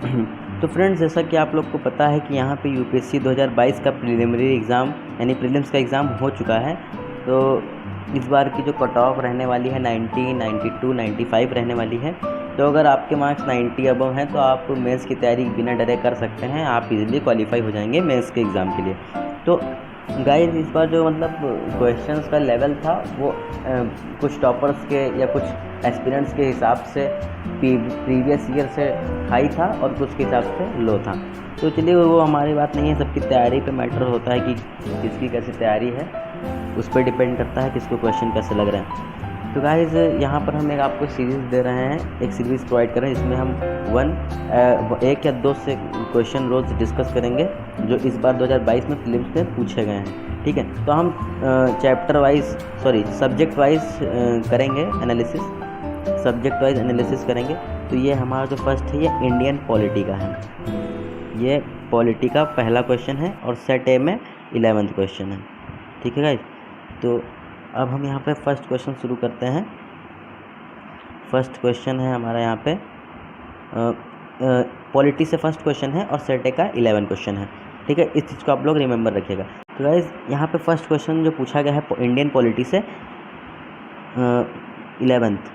तो फ्रेंड्स, जैसा कि आप लोग को पता है कि यहाँ पे यूपीएससी 2022 का प्रिलिमिनरी एग्ज़ाम यानी प्रीलिम्स का एग्ज़ाम हो चुका है। तो इस बार की जो कट ऑफ रहने वाली है 90, 92, 95 रहने वाली है। तो अगर आपके मार्क्स 90 अबव हैं तो आप मेंस की तैयारी बिना डरे कर सकते हैं। आप इजीली क्वालिफाई हो जाएंगे मेंस के एग्ज़ाम के लिए। तो गाइस, इस बार जो मतलब क्वेश्चंस का लेवल था वो कुछ टॉपर्स के या कुछ एस्पिरेंट्स के हिसाब से प्रीवियस ईयर से हाई था और कुछ के हिसाब से लो था। तो चलिए, वो हमारी बात नहीं है, सबकी तैयारी पे मैटर होता है कि किसकी कैसी तैयारी है, उस पर डिपेंड करता है किसको क्वेश्चन कैसे लग रहे हैं। तो गाइस, यहाँ पर हम एक आपको सीरीज़ दे रहे हैं, एक सीरीज़ प्रोवाइड कर रहे हैं जिसमें हम एक या दो से क्वेश्चन रोज़ डिस्कस करेंगे जो इस बार 2022 में प्रीलिम्स में पूछे गए हैं। ठीक है, तो हम सब्जेक्ट वाइज करेंगे एनालिसिस, सब्जेक्ट वाइज एनालिसिस करेंगे। तो ये हमारा जो फर्स्ट है ये इंडियन पॉलिटी का है। ये पॉलिटी का पहला क्वेश्चन है और सेट ए में 11th क्वेश्चन है। ठीक है गाइस, तो अब हम यहाँ पे फर्स्ट क्वेश्चन शुरू करते हैं। फर्स्ट क्वेश्चन है हमारा यहाँ पे पॉलिटी से फर्स्ट क्वेश्चन है और सेट ए का 11 क्वेश्चन है। ठीक है, इस चीज़ को आप लोग रिमेंबर रखिएगा। तो गाइस, यहाँ पे फर्स्ट क्वेश्चन जो पूछा गया है इंडियन पॉलिटी से 11th,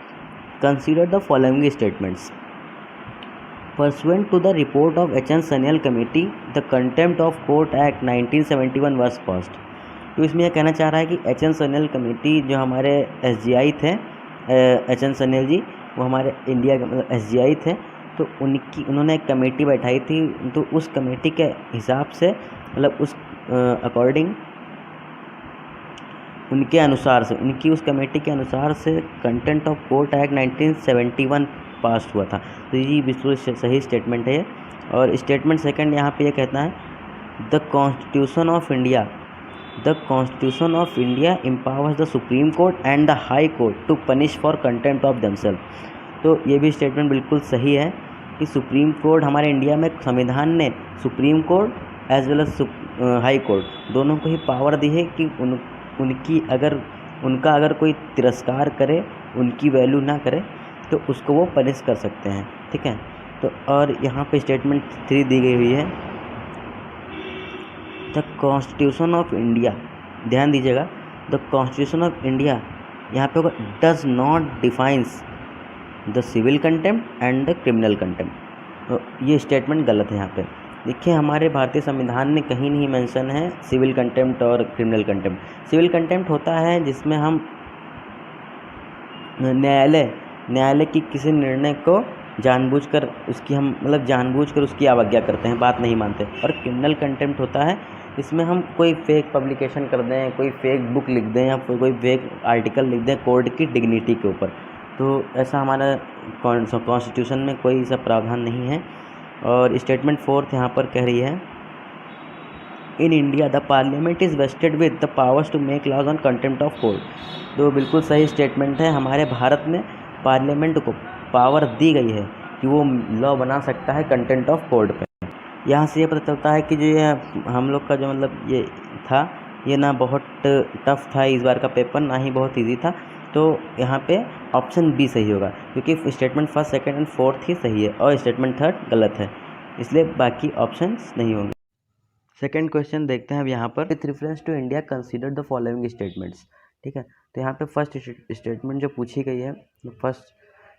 consider the following statements. Pursuant to the report of H.N. Sanyal Committee, the Contempt of Court Act 1971 was passed। तो इसमें यह कहना चाह रहा है कि एच.एन. सन्याल कमेटी जो हमारे एसजीआई थे, एच.एन. सन्याल जी वो हमारे इंडिया के मतलब एसजीआई थे। तो उन्होंने एक कमेटी बैठाई थी। तो उस कमेटी के हिसाब से मतलब उस अकॉर्डिंग उनके अनुसार से उस कमेटी के अनुसार से कंटेंट ऑफ कोर्ट एक्ट 1971 पास हुआ था। तो ये बिल्कुल सही स्टेटमेंट है। और स्टेटमेंट सेकंड यहाँ पे ये कहता है the constitution of India empowers the supreme court and the high court to punish for contempt of themself. तो ये भी स्टेटमेंट बिल्कुल सही है कि सुप्रीम कोर्ट हमारे इंडिया में संविधान ने supreme court as well as high court दोनों को ही पावर दी है कि उनका अगर कोई तिरस्कार करे, उनकी वैल्यू ना करे तो उसको वो पनिश कर सकते हैं। ठीक है, तो और यहाँ पे स्टेटमेंट 3 दी गई हुई है, द कॉन्स्टिट्यूशन ऑफ इंडिया, ध्यान दीजिएगा, द कॉन्स्टिट्यूशन ऑफ इंडिया यहाँ पे होगा does not defines the civil contempt and the criminal contempt. तो ये स्टेटमेंट गलत है। यहाँ पे देखिए, हमारे भारतीय संविधान में कहीं नहीं मेंशन है सिविल कंटेम्प्ट और क्रिमिनल कंटेम्प्ट। सिविल कंटेम्प्ट होता है जिसमें हम न्यायालय की किसी निर्णय को जानबूझकर उसकी अवज्ञा करते हैं, बात नहीं मानते। और क्रिमिनल कंटेम्प्ट होता है इसमें हम कोई फेक पब्लिकेशन कर दें, कोई फेक बुक लिख दें या कोई फेक आर्टिकल लिख दें कोर्ट की डिग्निटी के ऊपर। तो ऐसा हमारा कॉन्स्टिट्यूशन में कोई ऐसा प्रावधान नहीं है। और स्टेटमेंट 4 यहाँ पर कह रही है in India the parliament is vested with the powers to make laws on contempt of court. तो बिल्कुल सही स्टेटमेंट है। हमारे भारत में पार्लियामेंट को पावर दी गई है कि वो लॉ बना सकता है कंटेम्प्ट ऑफ कोर्ट पे। यहाँ से ये पता चलता है कि जो ये हम लोग का जो मतलब ये था, ये ना बहुत टफ था इस बार का पेपर, ना ही बहुत ईजी था। तो यहाँ पे ऑप्शन बी सही होगा क्योंकि statement first, second and fourth ही सही है और स्टेटमेंट थर्ड गलत है, इसलिए बाकी ऑप्शंस नहीं होंगे। सेकेंड क्वेश्चन देखते हैं अब यहाँ पर, with reference to India consider the following statements. ठीक है, तो यहाँ पे फर्स्ट स्टेटमेंट जो पूछी गई है, फर्स्ट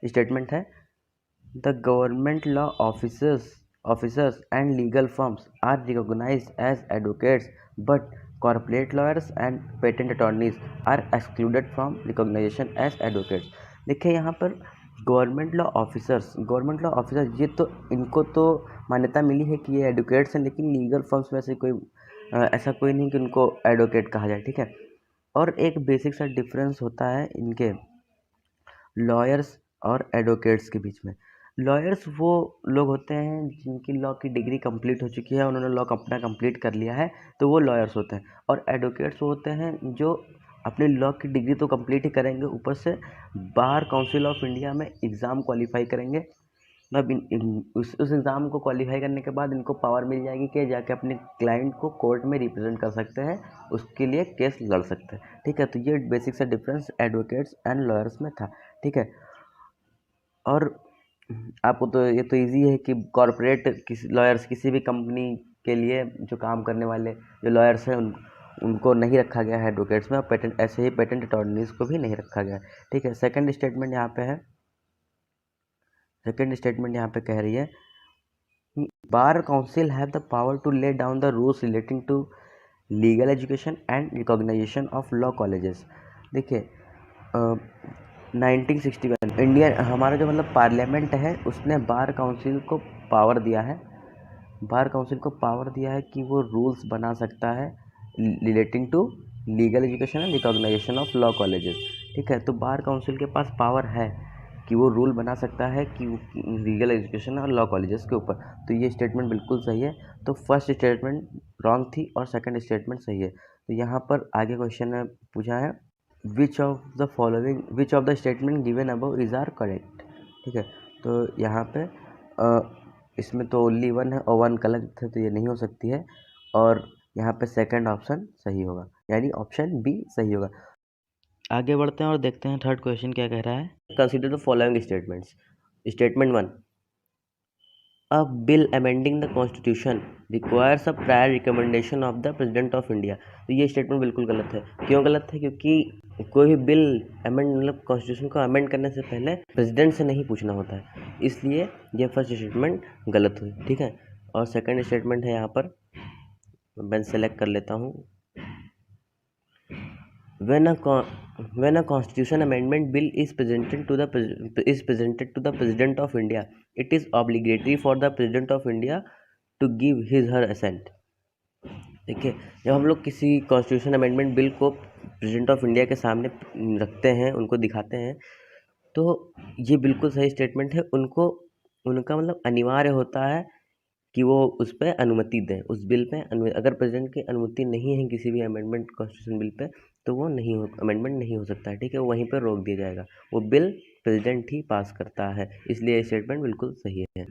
स्टेटमेंट है the government law officers and legal firms are recognised as advocates but corporate lawyers and patent attorneys are excluded from recognisation as advocates. देखिए, यहाँ पर गवर्नमेंट लॉ ऑफिसर्स ये तो इनको तो मान्यता मिली है कि ये एडवोकेट्स हैं, लेकिन लीगल फर्म्स में से ऐसा कोई नहीं कि उनको एडवोकेट कहा जाए। ठीक है, और एक बेसिक सा डिफरेंस होता है इनके लॉयर्स और एडवोकेट्स के बीच में। लॉयर्स वो लोग होते हैं जिनकी लॉ की डिग्री कंप्लीट हो चुकी है, उन्होंने लॉ अपना कंप्लीट कर लिया है, तो वो लॉयर्स होते हैं। और एडवोकेट्स वो होते हैं जो अपनी लॉ की डिग्री तो कंप्लीट ही करेंगे, ऊपर से बार काउंसिल ऑफ इंडिया में एग्ज़ाम क्वालिफाई करेंगे। मतलब उस एग्ज़ाम को क्वालिफाई करने के बाद इनको पावर मिल जाएगी कि जाके अपने क्लाइंट को कोर्ट में रिप्रेजेंट कर सकते हैं, उसके लिए केस लड़ सकते हैं। ठीक है, तो ये बेसिक सा डिफरेंस एडवोकेट्स एंड लॉयर्स में था। ठीक है, और आपको तो ये तो इजी है कि कॉरपोरेट किसी लॉयर्स किसी भी कंपनी के लिए जो काम करने वाले जो लॉयर्स हैं उनको नहीं रखा गया है एडवोकेट्स में, और पेटेंट ऐसे ही पेटेंट अटॉर्नीज को भी नहीं रखा गया है। ठीक है, सेकंड स्टेटमेंट यहाँ पे है। सेकंड स्टेटमेंट यहाँ पे कह रही है bar council have the power to lay down the rules relating to legal education and recognisation of law colleges. देखिए 1961 इंडियन हमारा जो मतलब पार्लियामेंट है उसने बार काउंसिल को पावर दिया है, बार काउंसिल को पावर दिया है कि वो रूल्स बना सकता है relating to legal education and recognisation of law colleges. ठीक है, तो बार काउंसिल के पास पावर है कि वो रूल बना सकता है कि लीगल एजुकेशन और लॉ कॉलेजेस के ऊपर। तो ये स्टेटमेंट बिल्कुल सही है। तो फर्स्ट स्टेटमेंट रॉन्ग थी और सेकंड स्टेटमेंट सही है। तो यहाँ पर आगे क्वेश्चन में पूछा है which of the statement given above is are correct. ठीक है, तो यहाँ पे इसमें तो ओनली वन है और वन गलत है, तो ये नहीं हो सकती है, और यहाँ पे सेकंड ऑप्शन सही होगा, यानी ऑप्शन बी सही होगा। आगे बढ़ते हैं और देखते हैं थर्ड क्वेश्चन क्या कह रहा है। Consider the following statements. Statement 1, a bill amending the constitution requires a prior recommendation of the president of India. तो ये स्टेटमेंट बिल्कुल गलत है। क्यों गलत है? क्योंकि कोई भी बिल अमेंड मतलब कॉन्स्टिट्यूशन को अमेंड करने से पहले प्रेसिडेंट से नहीं पूछना होता है, इसलिए ये फर्स्ट स्टेटमेंट गलत हुई। ठीक है, और सेकंड स्टेटमेंट है यहाँ पर, मैं सेलेक्ट कर लेता हूँ। When a constitution amendment bill is presented to the President of India, it is obligatory for the President of India to give his her assent. देखिए, जब हम लोग किसी कॉन्स्टिट्यूशन अमेंडमेंट बिल को प्रेसिडेंट ऑफ इंडिया के सामने रखते हैं, उनको दिखाते हैं, तो ये बिल्कुल सही स्टेटमेंट है। उनको उनका मतलब अनिवार्य होता है कि वो उस पर अनुमति दें, उस बिल पे अगर प्रेसिडेंट की अनुमति नहीं है किसी भी अमेंडमेंट कॉन्स्टिट्यूशन बिल पे, तो वो नहीं हो अमेंडमेंट नहीं हो सकता है। ठीक है, वो वहीं पर रोक दिया जाएगा, वो बिल प्रेसिडेंट ही पास करता है, इसलिए ये स्टेटमेंट बिल्कुल सही है।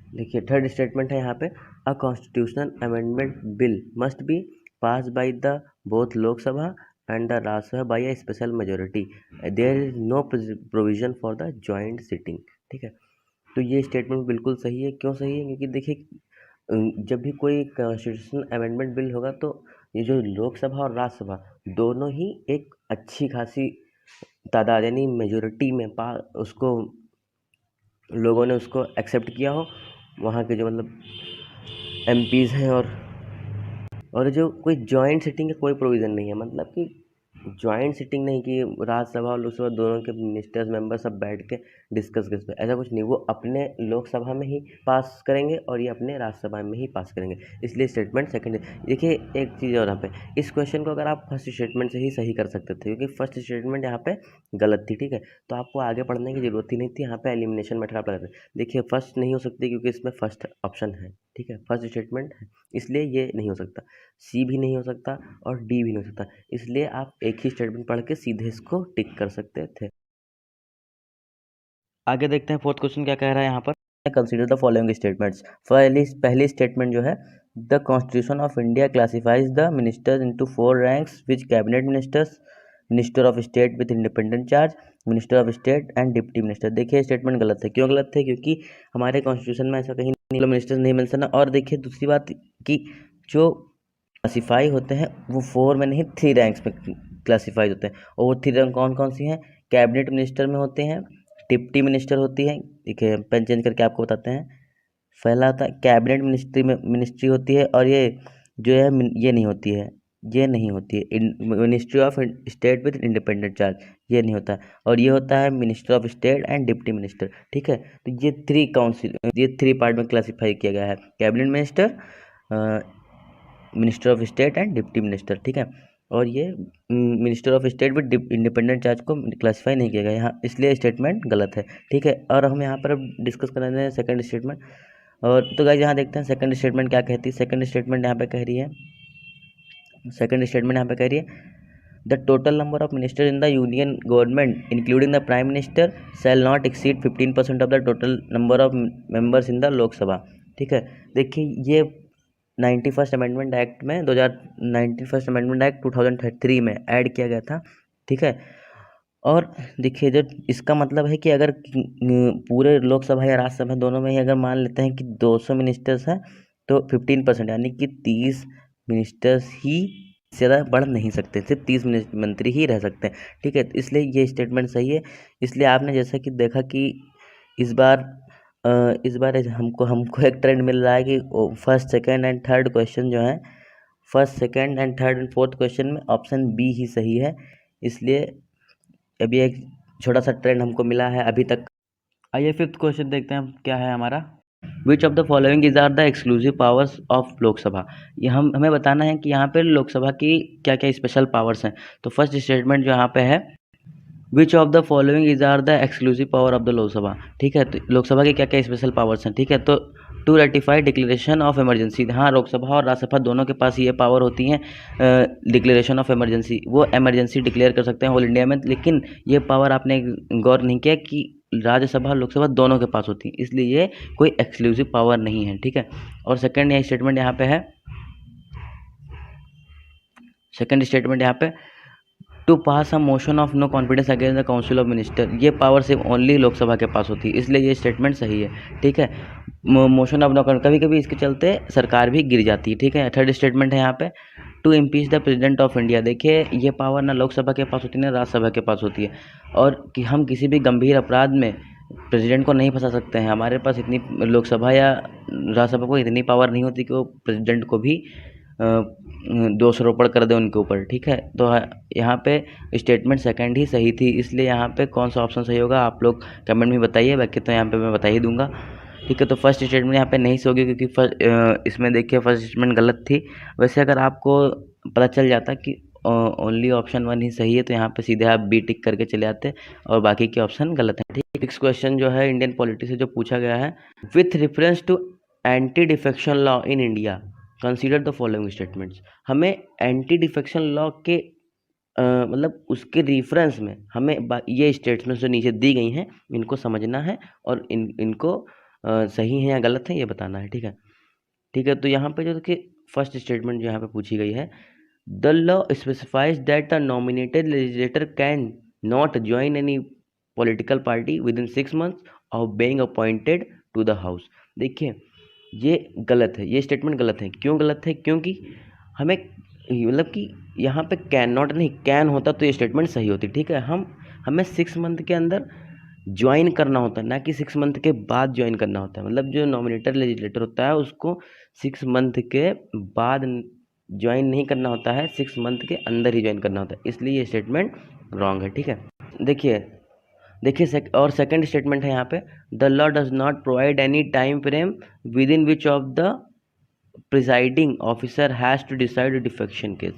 देखिए थर्ड स्टेटमेंट है यहाँ पे, a constitutional amendment bill must be pass by the both Lok Sabha and the Rajya Sabha by a special majority, there is no provision for the joint sitting. ठीक है, तो ये स्टेटमेंट बिल्कुल सही है। क्यों सही है? क्योंकि देखिए जब भी कोई कॉन्स्टिट्यूशनल अमेंडमेंट बिल होगा तो ये जो लोकसभा और राज्यसभा दोनों ही एक अच्छी खासी तादाद यानी मेजोरिटी में उसको लोगों ने उसको एक्सेप्ट किया हो, वहाँ के जो मतलब एमपीज़ हैं, और जो कोई जॉइंट सिटिंग का कोई प्रोविज़न नहीं है। मतलब कि जॉइंट सिटिंग नहीं कि राज्यसभा और लोकसभा दोनों के मिनिस्टर्स मेंबर सब बैठ के डिस्कस कर पे, ऐसा कुछ नहीं। वो अपने लोकसभा में ही पास करेंगे और ये अपने राज्यसभा में ही पास करेंगे, इसलिए स्टेटमेंट सेकंड है। देखिए एक चीज़ और यहाँ पे, इस क्वेश्चन को अगर आप फर्स्ट स्टेटमेंट से ही सही कर सकते थे, क्योंकि फर्स्ट स्टेटमेंट यहाँ पे गलत थी। ठीक है, तो आपको आगे पढ़ने की जरूरत ही नहीं थी, यहाँ पे एलिमिनेशन मेथड आप लगाते। देखिए फर्स्ट नहीं हो सकती क्योंकि इसमें फर्स्ट ऑप्शन है। ठीक है, फर्स्ट स्टेटमेंट है, इसलिए ये नहीं हो सकता। सी भी नहीं हो सकता और डी भी नहीं हो सकता, इसलिए आप एक ही स्टेटमेंट पढ़ के सीधे इसको टिक कर सकते थे। आगे देखते हैं फोर्थ क्वेश्चन क्या कह रहा है यहाँ पर। Consider the following statements. पहली स्टेटमेंट जो है, the constitution of India classifies the ministers into 4 ranks which cabinet ministers, minister of state with independent charge, minister of state and deputy minister. देखिए स्टेटमेंट गलत है। क्यों गलत है? क्योंकि हमारे कॉन्स्टिट्यूशन में ऐसा कहीं नहीं मिनिस्टर्स नहीं मेंशन है। और देखिए दूसरी बात कि जो क्लासीफाई होते हैं वो 4 में नहीं 3 रैंक्स में क्लासीफाई होते हैं, और वो 3 रैंक कौन कौन सी हैं? कैबिनेट मिनिस्टर में होते हैं, डिप्टी मिनिस्टर होती है। देखिए पेन चेंज करके आपको बताते हैं। पहला होता है कैबिनेट मिनिस्ट्री होती है, और ये जो है ये नहीं होती है, ये नहीं होती है ministry of state with independent charge, ये नहीं होता है। और ये होता है minister of state and deputy minister. ठीक है, तो ये 3 पार्ट में क्लासीफाई किया गया है, cabinet minister, minister of state and deputy minister. ठीक है, और ये minister of state with independent charge को क्लासीफाई नहीं किया गया यहाँ, इसलिए स्टेटमेंट गलत है। ठीक है, और हम यहाँ पर अब डिस्कस कर रहे हैं सेकंड स्टेटमेंट। और तो गाइस यहाँ देखते हैं सेकंड स्टेटमेंट क्या कहती है। सेकंड स्टेटमेंट यहाँ पे कह रही है, the total number of minister in the union government including the prime minister shall not exceed 15% of the total number of members in the Lok Sabha. ठीक है, देखिए ये 91st अमेंडमेंट एक्ट में 91st अमेंडमेंट एक्ट 2003 में ऐड किया गया था। ठीक है, और देखिए, जो इसका मतलब है कि अगर पूरे लोकसभा या राज्यसभा दोनों में ही अगर मान लेते हैं कि 200 मिनिस्टर्स हैं, तो 15% यानी कि 30 मिनिस्टर्स ही ज़्यादा बढ़ नहीं सकते, सिर्फ 30 मंत्री ही रह सकते हैं। ठीक है, तो इसलिए ये स्टेटमेंट सही है। इसलिए आपने जैसा कि देखा कि इस बार हमको हमको एक ट्रेंड मिल रहा है कि first, second and third question जो है, first, second and third and fourth question में ऑप्शन बी ही सही है। इसलिए अभी एक छोटा सा ट्रेंड हमको मिला है अभी तक। आइए फिफ्थ क्वेश्चन देखते हैं क्या है हमारा। Which of the following is are the exclusive powers of Lok Sabha. ये हमें बताना है कि यहाँ पे लोकसभा की क्या क्या स्पेशल पावर्स हैं। तो फर्स्ट स्टेटमेंट जो यहाँ पे है, which of the following is are the exclusive power of the Lok Sabha. ठीक है, तो लोकसभा के क्या क्या स्पेशल पावर्स हैं। ठीक है, तो to ratify declaration of emergency. हाँ, लोकसभा और राज्यसभा दोनों के पास ये पावर होती हैं, डिक्लेरेशन ऑफ इमरजेंसी, वो इमरजेंसी डिक्लेयर कर सकते हैं ऑल इंडिया में। लेकिन ये पावर आपने गौर नहीं किया कि राज्यसभा और लोकसभा दोनों के पास होती है, इसलिए ये कोई एक्सक्लूसिव पावर नहीं है। ठीक है, और सेकंड ये स्टेटमेंट यहाँ पे है, सेकंड स्टेटमेंट यहाँ पे, to pass a motion of no confidence against the council of minister. ये पावर सिर्फ ओनली लोकसभा के पास होती है, इसलिए ये स्टेटमेंट सही है। ठीक है, मोशन ऑफ नो, कभी कभी इसके चलते सरकार भी गिर जाती है। ठीक है, थर्ड स्टेटमेंट है यहाँ पे, to impeach the president of India. देखिए, ये पावर ना लोकसभा के पास होती है ना राज्यसभा के पास होती है, और कि हम किसी भी गंभीर अपराध में प्रेसिडेंट को नहीं फंसा सकते हैं। हमारे पास इतनी, लोकसभा या राज्यसभा को इतनी पावर नहीं होती कि वो प्रेसिडेंट को भी दोषारोपण कर दे उनके ऊपर। ठीक है, तो यहाँ पे स्टेटमेंट सेकंड ही सही थी, इसलिए यहाँ पे कौन सा ऑप्शन सही होगा आप लोग कमेंट में बताइए, बाकी तो यहाँ पे मैं बता ही दूंगा। ठीक है, तो फर्स्ट स्टेटमेंट यहाँ पे नहीं सही होगी, क्योंकि इसमें देखिए फर्स्ट स्टेटमेंट गलत थी। वैसे अगर आपको पता चल जाता कि ओनली ऑप्शन 1 ही सही है, तो यहाँ पे सीधे आप बी टिक करके चले आते और बाकी के ऑप्शन गलत हैं। ठीक है, नेक्स्ट क्वेश्चन जो है इंडियन पॉलिटी से जो पूछा गया है, with reference to anti defection law in India consider the following statements. हमें एंटी डिफेक्शन लॉ के मतलब उसके रेफरेंस में हमें ये स्टेटमेंट्स जो नीचे दी गई हैं इनको समझना है, और इनको सही है या गलत है ये बताना है। ठीक है, ठीक है, तो यहाँ पे जो देखिए फर्स्ट स्टेटमेंट जो यहाँ पे पूछी गई है, the law specifies that the nominated legislator can not join any political party with in 6 months of being appointed to the house. देखिए, ये गलत है, ये स्टेटमेंट गलत है। क्यों गलत है? क्योंकि हमें मतलब कि यहाँ पे कैन नॉट नहीं, कैन होता तो ये स्टेटमेंट सही होती। ठीक है, हमें 6 मंथ के अंदर ज्वाइन करना होता है, ना कि 6 मंथ के बाद ज्वाइन करना होता है। मतलब जो नॉमिनेटेड लेजिस्लेटर होता है उसको 6 मंथ के बाद ज्वाइन नहीं करना होता है, 6 मंथ के अंदर ही ज्वाइन करना होता है, इसलिए ये स्टेटमेंट रॉन्ग है। ठीक है, देखिए और सेकंड स्टेटमेंट है यहाँ पे, the law does not provide any time frame with in which of the presiding officer has to decide defection case.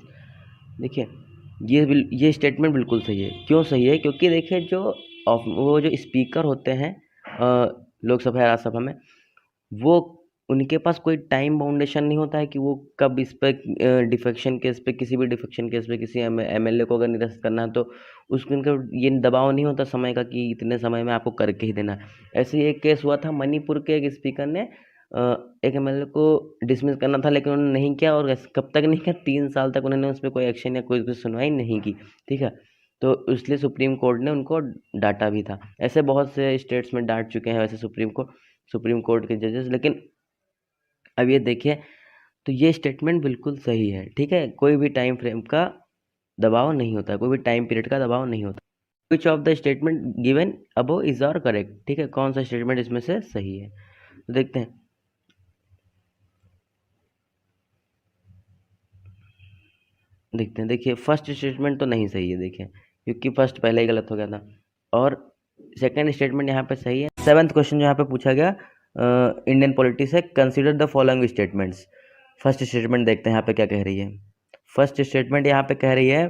देखिए, ये स्टेटमेंट बिल्कुल सही है। क्यों सही है? क्योंकि देखिए वो जो स्पीकर होते हैं लोकसभा या राज्यसभा में, वो उनके पास कोई टाइम बाउंडेशन नहीं होता है कि वो कब इस पे डिफेक्शन केस पे, किसी भी डिफेक्शन केस पे किसी एमएलए को अगर निरस्त करना है तो उसको उनका ये दबाव नहीं होता समय का कि इतने समय में आपको करके ही देना है। ऐसे ही एक केस हुआ था, मणिपुर के एक स्पीकर ने एक एमएलए को डिसमिस करना था, लेकिन उन्होंने नहीं किया, और कब तक नहीं किया, 3 साल तक उन्होंने उस पर कोई एक्शन या कोई सुनवाई नहीं की। ठीक है, तो इसलिए सुप्रीम कोर्ट ने उनको डांटा भी था। ऐसे बहुत से स्टेट्स में डांट चुके हैं वैसे सुप्रीम कोर्ट के जजेस। लेकिन अब ये देखिए, तो ये स्टेटमेंट बिल्कुल सही है। ठीक है, कोई भी टाइम फ्रेम का दबाव नहीं होता है, कोई भी टाइम पीरियड का दबाव नहीं होता। Which of the statement given above is are correct. ठीक है, कौन सा स्टेटमेंट इसमें से सही है, तो देखते हैं। देखिए फर्स्ट स्टेटमेंट तो नहीं सही है, देखिए, क्योंकि फर्स्ट पहले ही गलत हो गया था, और सेकंड स्टेटमेंट यहाँ पे सही है। 7th क्वेश्चन जो यहाँ पे पूछा गया इंडियन पॉलिटी से, consider the following statements. First statement देखते हैं यहाँ पे क्या कह रही है। फर्स्ट स्टेटमेंट यहाँ पे कह रही है,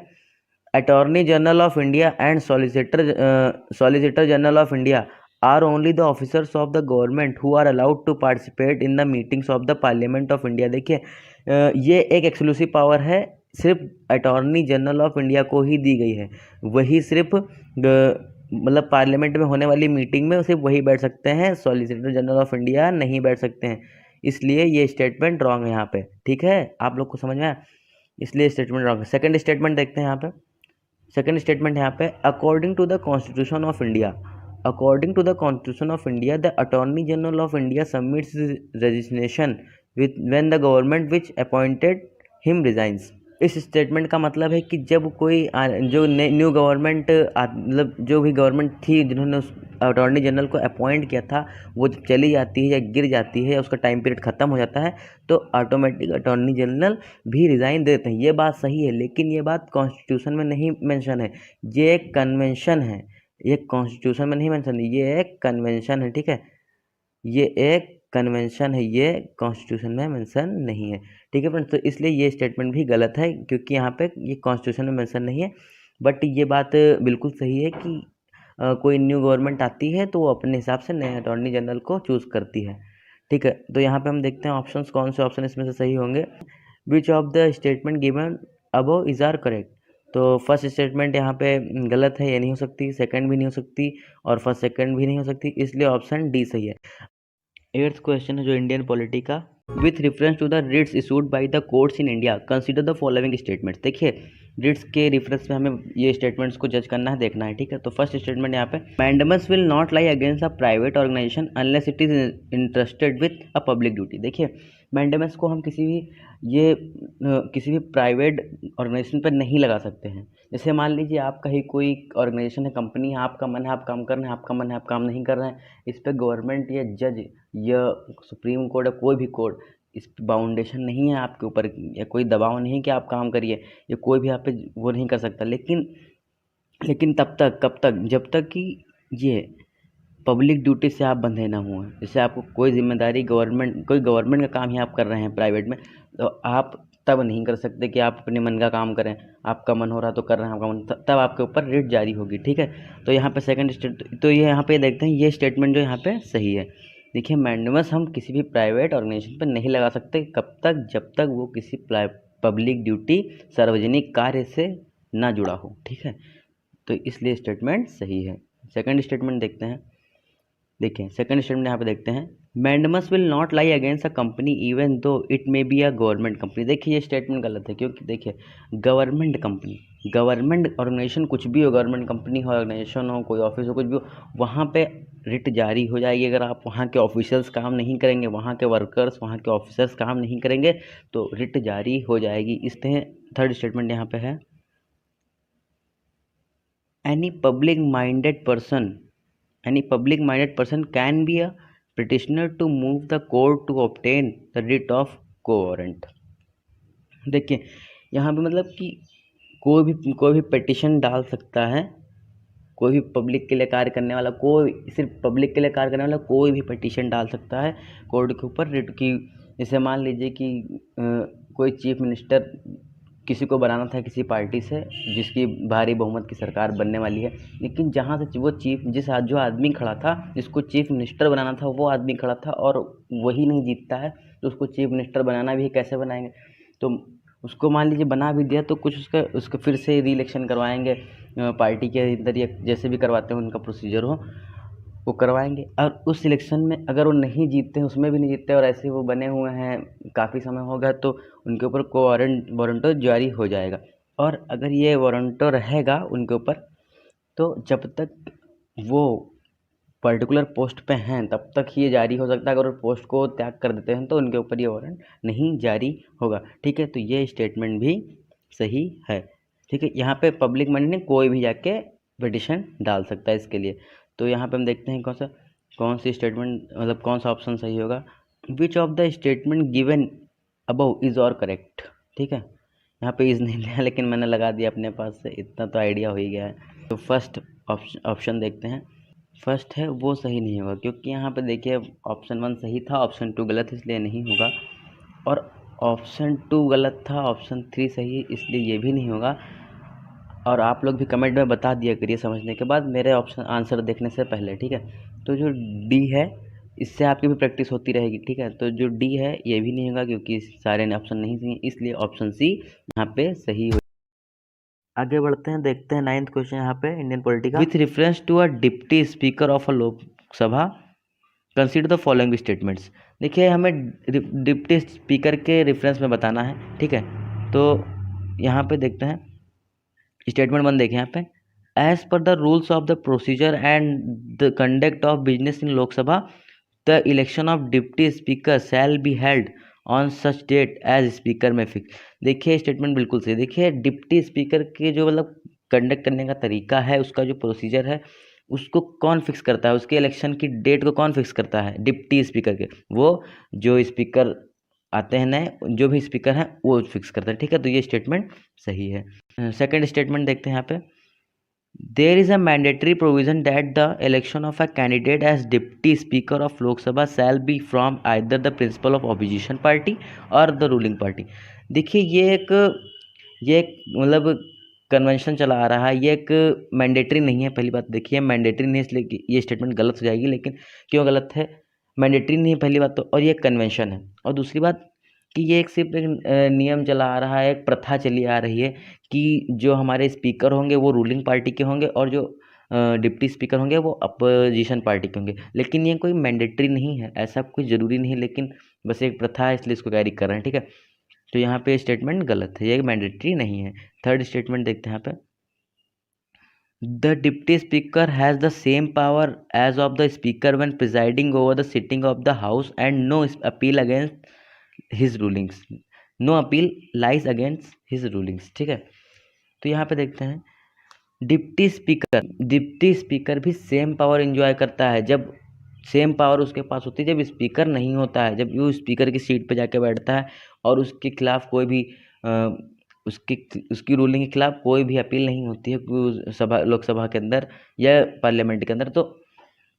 attorney general of India and solicitor general of India are only the officers of the government who are allowed to participate in the meetings of the parliament of India. देखिए, ये एक exclusive power है, सिर्फ attorney general of India को ही दी गई है। वही सिर्फ मतलब पार्लियामेंट में होने वाली मीटिंग में सिर्फ वही बैठ सकते हैं, सॉलिसिटर जनरल ऑफ इंडिया नहीं बैठ सकते हैं, इसलिए ये स्टेटमेंट रॉन्ग है यहाँ पे। ठीक है, आप लोग को समझ में आया, इसलिए स्टेटमेंट रॉन्ग है। सेकंड स्टेटमेंट देखते हैं यहाँ पे, सेकंड स्टेटमेंट यहाँ पे, according to the constitution of India, according to the constitution of India the attorney general of India submits resignation with when the government which appointed him resigns. इस statement का मतलब है कि जब कोई जो न्यू गवर्नमेंट मतलब जो भी गवर्नमेंट थी जिन्होंने उस अटॉर्नी जनरल को अपॉइंट किया था, वो जब चली जाती है या गिर जाती है या उसका टाइम पीरियड ख़त्म हो जाता है तो ऑटोमेटिक अटॉर्नी जनरल भी रिज़ाइन दे देते हैं। ये बात सही है, लेकिन ये बात कॉन्स्टिट्यूशन में नहीं मेंशन है, ये एक कन्वेंशन है, ये कॉन्स्टिट्यूशन में नहीं मेंशन है, ये एक कन्वेंशन है। ठीक है, ये एक कन्वेंशन है, ये कॉन्स्टिट्यूशन में मेंशन नहीं है। ठीक है फ्रेंड्स, तो इसलिए ये स्टेटमेंट भी गलत है क्योंकि यहाँ पे ये कॉन्स्टिट्यूशन में मेंशन नहीं है। बट ये बात बिल्कुल सही है कि कोई न्यू गवर्नमेंट आती है तो वो अपने हिसाब से नए अटॉर्नी जनरल को चूज़ करती है। ठीक है, तो यहाँ पे हम देखते हैं ऑप्शंस, कौन से ऑप्शन इसमें से सही होंगे। Which of the statement given above is are correct. तो फर्स्ट स्टेटमेंट यहाँ पे गलत है, ये नहीं हो सकती, सेकंड भी नहीं हो सकती और फर्स्ट सेकंड भी नहीं हो सकती, इसलिए ऑप्शन डी सही है। 8th क्वेश्चन है जो इंडियन पॉलिटी का, with reference to the writs issued by the courts in India consider the following statements. देखिए, रिट्स के रेफरेंस में हमें ये स्टेटमेंट्स को जज करना है, देखना है। ठीक है, तो फर्स्ट स्टेटमेंट यहाँ पे, mandamus will not lie against a private organisation unless it is interested with a public duty. देखिए, मैंडेमस को हम किसी भी प्राइवेट ऑर्गेनाइजेशन पर नहीं लगा सकते हैं। जैसे मान लीजिए आपका ही कोई ऑर्गेनाइजेशन है, कंपनी है, आपका मन है आप काम कर रहे हैं, आपका मन है आप काम नहीं कर रहे हैं, इस पर गवर्नमेंट या जज या सुप्रीम कोर्ट या कोई भी कोर्ट इस बाउंडेशन नहीं है आपके ऊपर, या कोई दबाव नहीं कि आप काम करिए, या कोई भी आप पे वो नहीं कर सकता। लेकिन तब तक, कब तक, जब तक कि ये पब्लिक ड्यूटी से आप बंधे ना हुए। जैसे आपको कोई जिम्मेदारी कोई गवर्नमेंट का काम ही आप कर रहे हैं प्राइवेट में, तो आप तब नहीं कर सकते कि आप अपने मन का काम करें, आपका मन हो रहा तो कर रहे हैं आपका मन, तब आपके ऊपर रिट जारी होगी। ठीक है, तो यहाँ पे तो ये यहाँ पे देखते हैं, ये स्टेटमेंट जो यहाँ पे सही है। देखिए, मैंडेमस हम किसी भी प्राइवेट ऑर्गेनाइजेशन पर नहीं लगा सकते, कब तक, जब तक वो किसी पब्लिक ड्यूटी, सार्वजनिक कार्य से ना जुड़ा हो। ठीक है, तो इसलिए स्टेटमेंट सही है। सेकंड स्टेटमेंट देखते हैं। देखिए, सेकंड स्टेटमेंट यहाँ पे देखते हैं, mandamus will not lie against a company even though it may be a government company. देखिए, ये स्टेटमेंट गलत है क्योंकि देखिए, गवर्नमेंट कंपनी, गवर्नमेंट ऑर्गेनाइजेशन कुछ भी हो, गवर्नमेंट कंपनी हो, ऑर्गेनाइजेशन हो, कोई ऑफिस हो, कुछ भी हो, वहाँ पे रिट जारी हो जाएगी अगर आप वहाँ के ऑफिशियल्स काम नहीं करेंगे, वहाँ के वर्कर्स, वहाँ के ऑफिसर्स काम नहीं करेंगे तो रिट जारी हो जाएगी। इसलिए थर्ड स्टेटमेंट यहाँ पे है, any public minded person can be a petitioner to move the court to obtain the writ of quo warrant। देखिए, यहाँ पे मतलब कि कोई भी पिटिशन डाल सकता है, कोई भी पब्लिक के लिए कार्य करने वाला, कोई सिर्फ पब्लिक के लिए कार्य करने वाला कोई भी पिटिशन डाल सकता है कोर्ट के ऊपर रिट की। जैसे मान लीजिए कि कोई चीफ मिनिस्टर किसी को बनाना था किसी पार्टी से जिसकी भारी बहुमत की सरकार बनने वाली है, लेकिन जहाँ से वो जो आदमी खड़ा था, जिसको चीफ मिनिस्टर बनाना था, वो आदमी खड़ा था और वही नहीं जीतता है, तो उसको चीफ मिनिस्टर बनाना भी कैसे बनाएंगे। तो उसको मान लीजिए बना भी दिया तो कुछ उसका फिर से री इलेक्शन करवाएंगे पार्टी के अंदर, या जैसे भी करवाते हैं उनका प्रोसीजर हो वो करवाएंगे। और उस सिलेक्शन में अगर वो नहीं जीतते हैं, उसमें भी नहीं जीतते और ऐसे वो बने हुए हैं काफ़ी समय हो गया, तो उनके ऊपर वारंटो जारी हो जाएगा। और अगर ये वारंटो रहेगा उनके ऊपर तो जब तक वो पर्टिकुलर पोस्ट पे हैं तब तक ही ये जारी हो सकता है। अगर वो पोस्ट को त्याग कर देते हैं तो उनके ऊपर ये वारंट नहीं जारी होगा। ठीक है, तो ये स्टेटमेंट भी सही है। ठीक है, यहाँ पे पब्लिक मनी ने कोई भी जाके पिटिशन डाल सकता है इसके लिए। तो यहाँ पे हम देखते हैं कौन सी स्टेटमेंट, मतलब कौन सा ऑप्शन सही होगा। विच of the statement given above is और करेक्ट। ठीक है, यहाँ पे इज़ नहीं दिया लेकिन मैंने लगा दिया अपने पास से, इतना तो आइडिया हो ही गया है। तो फर्स्ट ऑप्शन देखते हैं, फर्स्ट है वो सही नहीं होगा क्योंकि यहाँ पे देखिए ऑप्शन 1 सही था, ऑप्शन 2 गलत है इसलिए नहीं होगा, और ऑप्शन 2 गलत था, ऑप्शन 3 सही है इसलिए ये भी नहीं होगा। और आप लोग भी कमेंट में बता दिया करिए समझने के बाद, मेरे ऑप्शन आंसर देखने से पहले। ठीक है, तो जो डी है इससे आपकी भी प्रैक्टिस होती रहेगी। ठीक है, तो जो डी है ये भी नहीं होगा क्योंकि सारे ऑप्शन नहीं सही, इसलिए ऑप्शन सी यहाँ पे सही हो। आगे बढ़ते हैं, देखते हैं 9th क्वेश्चन यहाँ पे Indian political, with reference to a deputy speaker of a Lok Sabha consider the following statements. देखिए, हमें डिप्टी स्पीकर के रेफरेंस में बताना है। ठीक है, तो यहाँ पे देखते हैं स्टेटमेंट 1 देखें यहाँ पे, as per the rules of the procedure and the conduct of business in Lok Sabha the election of deputy speaker shall be held on such date as speaker may fix. देखिए स्टेटमेंट बिल्कुल सही। देखिए डिप्टी स्पीकर के जो मतलब conduct करने का तरीका है, उसका जो प्रोसीजर है, उसको कौन फिक्स करता है, उसके इलेक्शन की डेट को कौन फिक्स करता है, डिप्टी स्पीकर के, वो जो स्पीकर आते हैं नए, जो भी स्पीकर हैं वो फिक्स करते हैं। ठीक है, तो ये स्टेटमेंट सही है। सेकंड स्टेटमेंट देखते हैं यहाँ पे, there is a mandatory provision that the election of a candidate as deputy speaker of Lok Sabha shall be from either the principal of opposition party or the ruling party। देखिए ये एक मतलब convention चला आ रहा है, ये एक mandatory नहीं है। पहली बात देखिए, मैंडेटरी नहीं है इसलिए कि ये स्टेटमेंट गलत हो जाएगी, लेकिन क्यों गलत है, मैंडेटरी नहीं है पहली बात तो, और ये कन्वेंशन है। और दूसरी बात कि ये एक सिर्फ एक नियम चला आ रहा है, एक प्रथा चली आ रही है कि जो हमारे स्पीकर होंगे वो रूलिंग पार्टी के होंगे और जो डिप्टी स्पीकर होंगे वो अपोजिशन पार्टी के होंगे, लेकिन ये कोई मैंडेटरी नहीं है, ऐसा कुछ ज़रूरी नहीं है, लेकिन बस एक प्रथा है इसलिए इसको कैरी कर रहे हैं। ठीक है, तो यहाँ पे स्टेटमेंट गलत है, ये मैंडेटरी नहीं है। थर्ड स्टेटमेंट देखते हैं यहाँ पे, the deputy speaker has the same power as of the speaker when presiding over the sitting of the house and no appeal against his rulings, no appeal lies against his rulings. ठीक है, तो यहाँ पे देखते हैं deputy speaker भी same power enjoy करता है, जब सेम पावर उसके पास होती है जब स्पीकर नहीं होता है, जब वो स्पीकर की सीट पे जाके बैठता है और उसके खिलाफ कोई भी उसकी रूलिंग के खिलाफ कोई भी अपील नहीं होती है लोकसभा के अंदर या पार्लियामेंट के अंदर, तो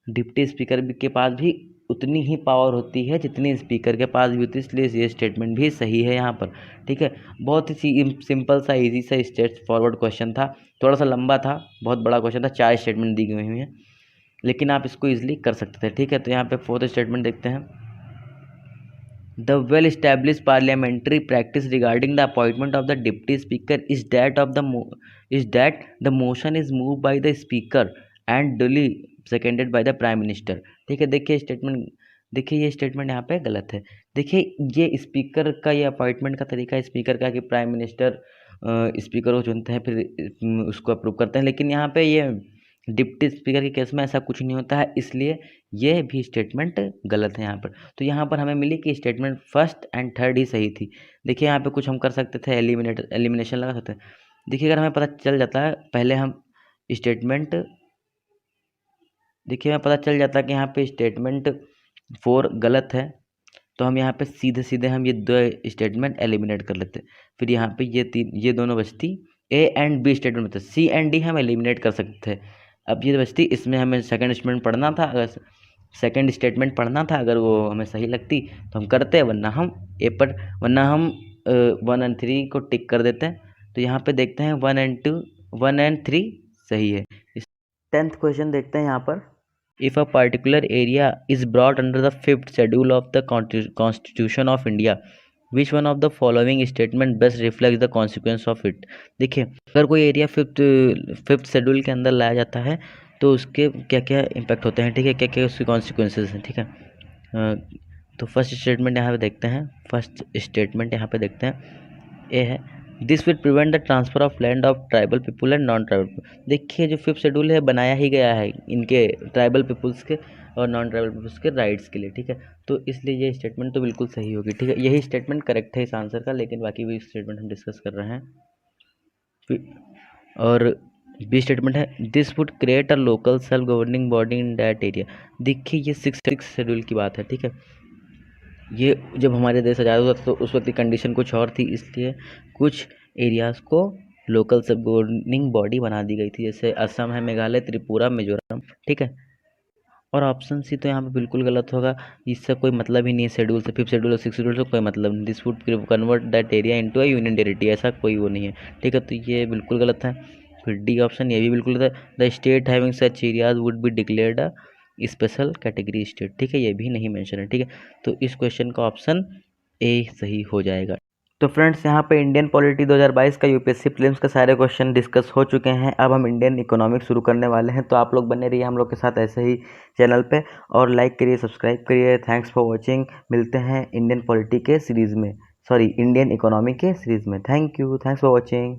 डिप्टी स्पीकर के पास भी उतनी ही पावर होती है जितनी स्पीकर के पास भी होती है, इसलिए ये स्टेटमेंट भी सही है यहाँ पर। ठीक है, बहुत ही सिंपल सा इजी सा स्ट्रेट फॉरवर्ड क्वेश्चन था, थोड़ा सा लंबा था, बहुत बड़ा क्वेश्चन था, 4 स्टेटमेंट दी गई हुई हैं, लेकिन आप इसको ईजिली कर सकते थे। ठीक है, तो यहाँ पे फोर्थ स्टेटमेंट देखते हैं, the well established parliamentary practice regarding the appointment of the deputy speaker is that the motion is moved by the speaker and duly seconded by the prime minister। ठीक है, देखिए ये स्टेटमेंट यहाँ पे गलत है। देखिए ये स्पीकर का ये अपॉइंटमेंट का तरीका है स्पीकर का कि प्राइम मिनिस्टर स्पीकर को चुनते हैं फिर उसको अप्रूव करते हैं, लेकिन यहाँ पे ये डिप्टी स्पीकर के केस में ऐसा कुछ नहीं होता है, इसलिए ये भी स्टेटमेंट गलत है यहाँ पर। तो यहाँ पर हमें मिली कि स्टेटमेंट फर्स्ट एंड थर्ड ही सही थी। देखिए यहाँ पे कुछ हम कर सकते थे, एलिमिनेशन लगा सकते हैं। देखिए अगर हमें पता चल जाता है, पहले हम स्टेटमेंट देखिए हमें पता चल जाता है कि यहाँ पे स्टेटमेंट 4 गलत है, तो हम यहाँ पे सीधे सीधे हम ये 2 स्टेटमेंट एलिमिनेट कर लेते, फिर यहाँ पे ये दोनों बचती, ए एंड बी स्टेटमेंट बचते, सी एंड डी हम एलिमिनेट कर सकते थे। अब ये बचती, इसमें हमें सेकंड स्टेटमेंट पढ़ना था, अगर सेकंड स्टेटमेंट पढ़ना था, अगर वो हमें सही लगती तो हम करते, वरना हम 1 एंड 3 को टिक कर देते हैं। तो यहाँ पे देखते हैं 1 एंड 3 सही है। 10th क्वेश्चन देखते हैं यहाँ पर, if a particular area is brought under the 5th schedule of the Constitution of India, which one of the following statement best reflects the consequence of it। देखिए अगर कोई एरिया फिफ्थ शेड्यूल के अंदर लाया जाता है तो उसके क्या क्या इम्पैक्ट होते हैं, ठीक है, क्या क्या उसके कॉन्सिक्वेंसेज हैं। ठीक है, तो फर्स्ट स्टेटमेंट यहाँ पे देखते हैं, ए है, this will prevent the transfer of land of tribal people and non tribal people. देखिए जो 5th शेड्यूल है बनाया ही गया है इनके ट्राइबल पीपुल्स के और नॉन ट्राइबल पीपुल्स के राइट्स के लिए। ठीक है, तो इसलिए ये स्टेटमेंट तो बिल्कुल सही होगी। ठीक है, यही स्टेटमेंट करेक्ट है इस आंसर का, लेकिन बाकी भी स्टेटमेंट हम डिस्कस कर रहे हैं। और बी स्टेटमेंट है, this would create a local self governing body in that area. देखिए ये 6th शेड्यूल की बात है। ठीक है, ये जब हमारे देश आज़ाद हुआ तो उस वक्त की कंडीशन कुछ और थी, इसलिए कुछ एरियाज़ को लोकल सब गवर्निंग बॉडी बना दी गई थी, जैसे असम है, मेघालय, त्रिपुरा, मिजोरम। ठीक है, और ऑप्शन सी तो यहाँ पे बिल्कुल गलत होगा, इससे कोई मतलब ही नहीं है शेड्यूल से, 5th शेड्यूल और 6th शेड्यूल से कोई मतलब नहीं। This would convert that area into a union territory, ऐसा कोई वो नहीं है। ठीक है, तो ये बिल्कुल गलत है। फिर डी ऑप्शन ये भी बिल्कुल गलत है, the state having such areas would be declared a special category state. ठीक है, ये भी नहीं मेंशन है। ठीक है, तो इस क्वेश्चन का ऑप्शन ए सही हो जाएगा। तो फ्रेंड्स यहाँ पे इंडियन पॉलिटी 2022 का यूपीएससी प्रीलिम्स के सारे क्वेश्चन डिस्कस हो चुके हैं। अब हम इंडियन इकोनॉमिक्स शुरू करने वाले हैं, तो आप लोग बने रहिए हम लोग के साथ ऐसे ही चैनल पे, और लाइक करिए, सब्सक्राइब करिए। Thanks for watching. मिलते हैं इंडियन पॉलिटी के सीरीज़ में, इंडियन इकोनॉमी के सीरीज़ में। Thanks for watching.